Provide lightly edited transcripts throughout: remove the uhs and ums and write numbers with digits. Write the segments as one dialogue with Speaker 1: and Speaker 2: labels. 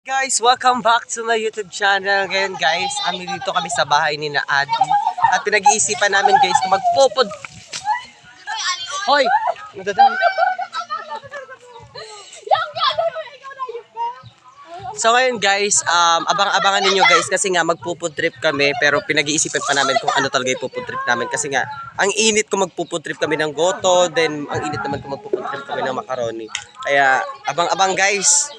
Speaker 1: Guys, welcome back to my YouTube channel. Ngayon guys, dito kami sa bahay ni na Adi. At pinag-iisipan namin guys na magpupod. Hoy! Nadadami. So ngayon guys, abang-abangan ninyo guys kasi nga magpupod trip kami. Pero pinag-iisipan pa namin kung ano talaga yung pupod trip namin. Kasi nga, ang init kung magpupod trip kami ng goto. Then, ang init naman kung magpupod trip kami ng macaroni. Kaya, abang-abang guys.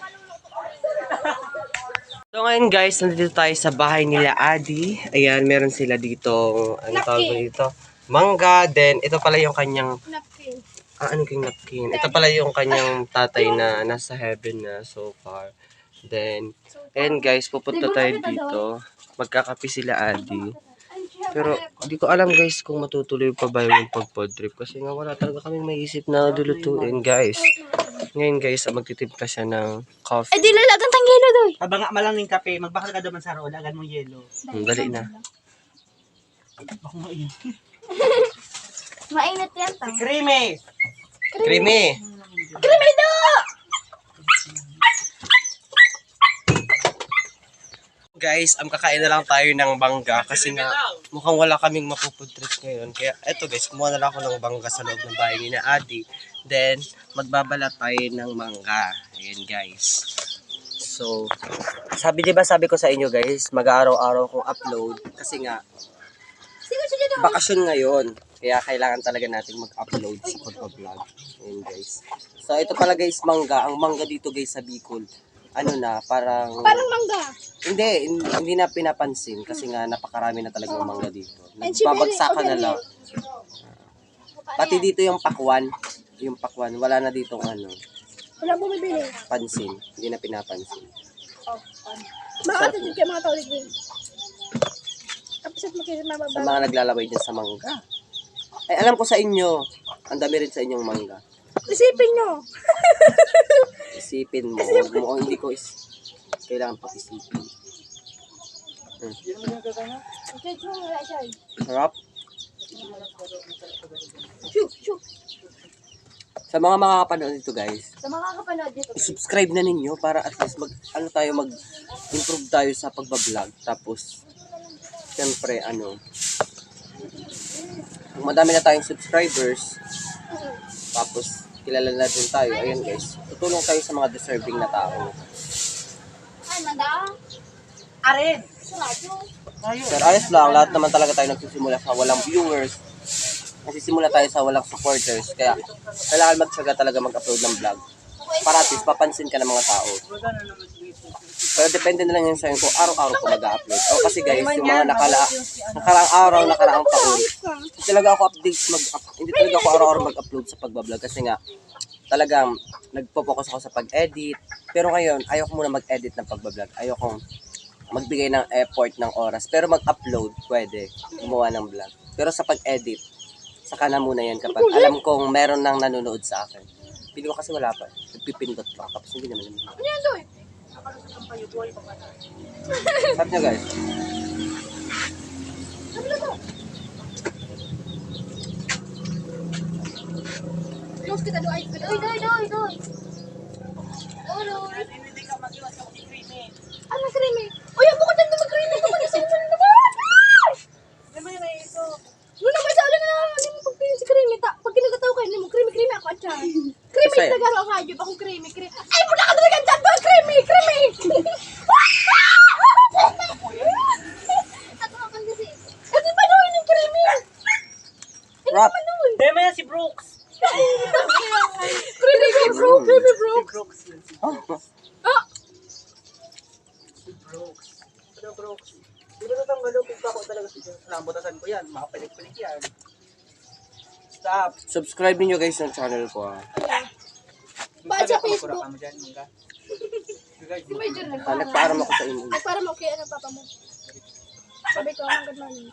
Speaker 1: So ngayon guys, nandito tayo sa bahay nila Adi. Ayan, meron sila dito, ano tawag dito? Mangga. Then, ito pala yung kanyang
Speaker 2: Napkin.
Speaker 1: ano kyung napkin? Ito pala yung kanyang tatay na nasa heaven na so far. Then, ayan guys, pupunta tayo dito. Magkakape sila Adi. Pero, hindi ko alam guys kung matutuloy pa ba yung pag-pod trip. Kasi nga wala talaga kaming maisip na lulutuin guys. Ngayon guys, magtitimpla siya ng coffee.
Speaker 2: Eh, di lalagan tang yelo doy.
Speaker 3: Abanga malang ng kape, magbakal ka naman sa rola, agan mong yelo.
Speaker 1: Dali na.
Speaker 3: Ako mainit.
Speaker 2: Mainit yan tang.
Speaker 3: Creamy!
Speaker 1: Creamy!
Speaker 2: Creamy do!
Speaker 1: Guys, kakain na lang tayo ng bangga kasi nga mukhang wala kaming mapupud trip ngayon. Kaya eto guys, kumuha na lang ako ng bangga sa loob ng bahay ni na Adi. Then, magbabala tayo ng mangga. Ayan guys. So, sabi ko sa inyo guys, mag-araw-araw kong upload kasi nga bakasyon ngayon. Kaya kailangan talaga natin mag-upload sa pag-vlog. Ayan guys. So, ito pala guys, mangga. Ang mangga dito guys sa Bicol, ano na, parang
Speaker 2: mangga.
Speaker 1: Hindi na pinapansin kasi nga napakarami na talagang mangga dito. Nagbabagsakan na lang. Pati dito yung pakwan, wala na ditong ano,
Speaker 2: Wala bumibili.
Speaker 1: pansin, hindi na pinapansin.
Speaker 2: Makatid kayo mga taulig din. Tapos at makikita
Speaker 1: Sa
Speaker 2: mababa.
Speaker 1: mga naglalaway dyan sa mangga. Ay, alam ko sa inyo, ang dami rin sa inyong mangga.
Speaker 2: Isipin nyo.
Speaker 1: Isipin mo, mukhang hindi ko kailangan pang isipin. Sarap.
Speaker 2: Shoo.
Speaker 1: Sa mga makakapanood dito guys,
Speaker 2: Sa mga kapanood dito.
Speaker 1: subscribe na ninyo para at least mag-improve tayo sa pagbablog. Tapos, siyempre, kung madami na tayong subscribers, tapos, kilala na din tayo. Ayan guys, tutulong tayo sa mga deserving na tao.
Speaker 2: Ay, manda.
Speaker 3: Arin!
Speaker 2: Sarado.
Speaker 1: Pero ayos lang, lahat naman talaga tayo nagsisimula sa walang viewers. Nagsisimula tayo sa walang supporters. Kaya, kailangan magtsaga talaga mag-upload ng vlog. Para at least, papansin ka ng mga tao. Pero depende na lang yun sa'yo kung araw-araw ko mag-upload. O kasi guys, yung mga nakaraang araw, nakaraang taon, hindi talaga ako hindi talaga ako araw-araw mag-upload sa pagbablog. Kasi nga, talagang nagpo-focus ako sa pag-edit. Pero ngayon, ayoko muna mag-edit ng pagbablog. Ayoko magbigay ng effort ng oras. Pero mag-upload, pwede. Gumawa ng vlog. Pero sa pag-edit, saka na muna yan kapag alam kong meron nang nanonood sa akin. Pili ko kasi wala pa. Nagpipindot pa. Tapos hindi naman naman.
Speaker 2: Ano yan doy?
Speaker 1: Sabi nyo guys.
Speaker 2: Close kita doy. Doy.
Speaker 3: Hindi ka mag-iwas ako si Creamy.
Speaker 2: Ano creamy? Uy, ang bukod na mag-creamy. Ito ko na sa inyo naman.
Speaker 3: Di ba yun na ito?
Speaker 2: Yun naman sa ulan na hindi mo pagpili si creamy. Pag kinagataw kayo, hindi mo creamy ako at siya. Creamy
Speaker 1: Kasi-
Speaker 2: talaga ang hayop. Akong creamy. Ay, muna ka talaga dyan doy. Creamy. Ako ako kasi. Kasi pa doy yung creamy.
Speaker 1: Rap.
Speaker 3: Di ba yan si Brooks?
Speaker 2: Creamy bro. Creamy bro.
Speaker 3: Si Brooks yun.
Speaker 2: Ah!
Speaker 3: Si Brooks. Ano Brooks? Di ba natanggalog kung ako talaga si Brooks? Nambutasan ko yan, makapilik-pilik yan. Stop.
Speaker 1: Subscribe niyo guys ng channel ko.
Speaker 2: Ba't sa Facebook?
Speaker 3: Mo dyan, mangga. Guys,
Speaker 2: Si Major
Speaker 1: Nagpaaram ako sa inyo.
Speaker 2: Ay, para mo kaya ng papa mo. Sabi ko, ang good morning.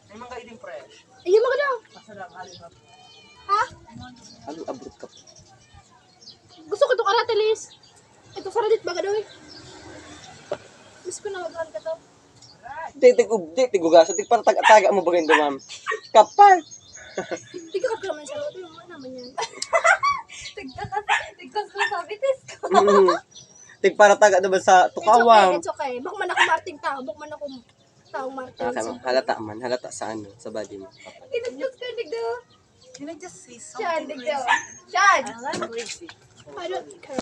Speaker 3: may mangga din fresh.
Speaker 2: Ayun mo ka daw.
Speaker 3: Masarap, halihap.
Speaker 2: Ha?
Speaker 1: Ano abot ka?
Speaker 2: Gusto ko itong karate list. Ito sa Reddit baga daw eh. Miss ko na mag-run ka to.
Speaker 1: Tigugasan. Para taga mo ba ganito ma'am? Kapal!
Speaker 2: Hindi ka naman sa loob. Yung naman yan.
Speaker 4: Tigkas ko sa bitis ko.
Speaker 1: Tig para taga naman sa
Speaker 2: It's okay,
Speaker 1: tukawang.
Speaker 2: it's okay. Buk man ako Martin tao. Buk man ako taong Martin.
Speaker 1: Halata man. Halata sa ano, sa body mo.
Speaker 2: Kinagdos ka, digdo.
Speaker 3: Can I just say
Speaker 2: Shan,
Speaker 3: something
Speaker 2: digdo.
Speaker 3: crazy?
Speaker 2: Shan!
Speaker 3: I'm crazy.
Speaker 2: I don't care.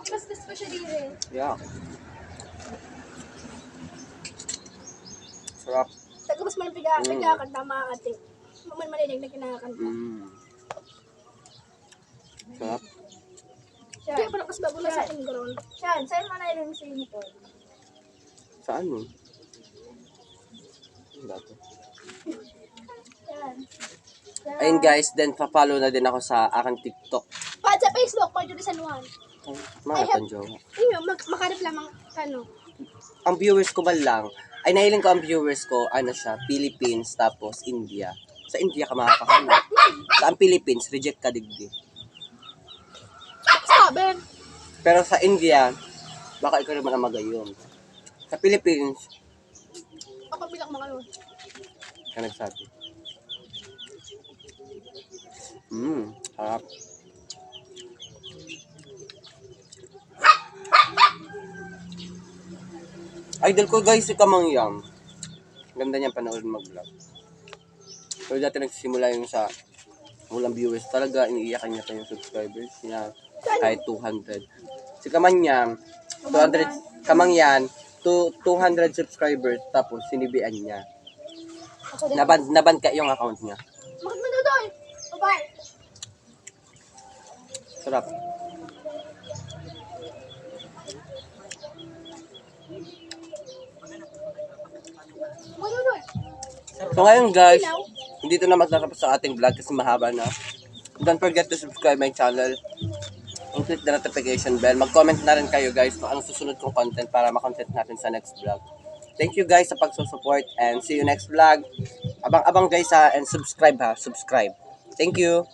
Speaker 2: Basta special rin.
Speaker 1: Yeah. Sarap.
Speaker 2: Tagabas man ang pigakan, tama ate. Maman malinig na kinakanta.
Speaker 1: Sarap.
Speaker 2: Shan. Kaya parang mas bago lang sa akin, girl. Shan, sa'yo man na yung sa'yo nito.
Speaker 1: Sa ano? Ano ba to?
Speaker 2: Shan.
Speaker 1: Ayun guys, then pa-follow na din ako sa aking TikTok.
Speaker 2: Paad sa Facebook, Marjorie San Juan.
Speaker 1: Marathon jowa.
Speaker 2: Ayun, makarap lamang, ano.
Speaker 1: Ang viewers ko ba lang, ay nahiling ko ang viewers ko, ano siya, Philippines, tapos India. Sa India ka makakahanap. Sa ang Philippines, reject ka digdi.
Speaker 2: Sabi.
Speaker 1: Pero sa India, baka ikaw naman ang magayon. Sa Philippines,
Speaker 2: Ako bilang mga ano.
Speaker 1: ka nagsabi. Harap. Idol ko guys, si Kamangyang. Ganda niya panoorin mag-vlog. Pero dati nagsisimula yung sa walang viewers. Talaga, iniiyakan niya pa yung subscribers niya. Kahit 200. Si Kamangyang, 200, Kamangyan, 200 subscribers. Tapos, sinibian niya.
Speaker 2: Ako din.
Speaker 1: Naban ka yung account niya.
Speaker 2: Bakit mo doon? Bye-bye.
Speaker 1: Sarap.
Speaker 2: Manunoy.
Speaker 1: So ngayon guys, hindi to na magtatapos sa ating vlog kasi mahaba na. Don't forget to subscribe my channel. And click the notification bell. Mag-comment na rin kayo guys kung anong susunod kong content para makontent natin sa next vlog. Thank you guys sa pagsusupport and see you next vlog. Abang-abang guys ha and subscribe ha. Subscribe. Thank you.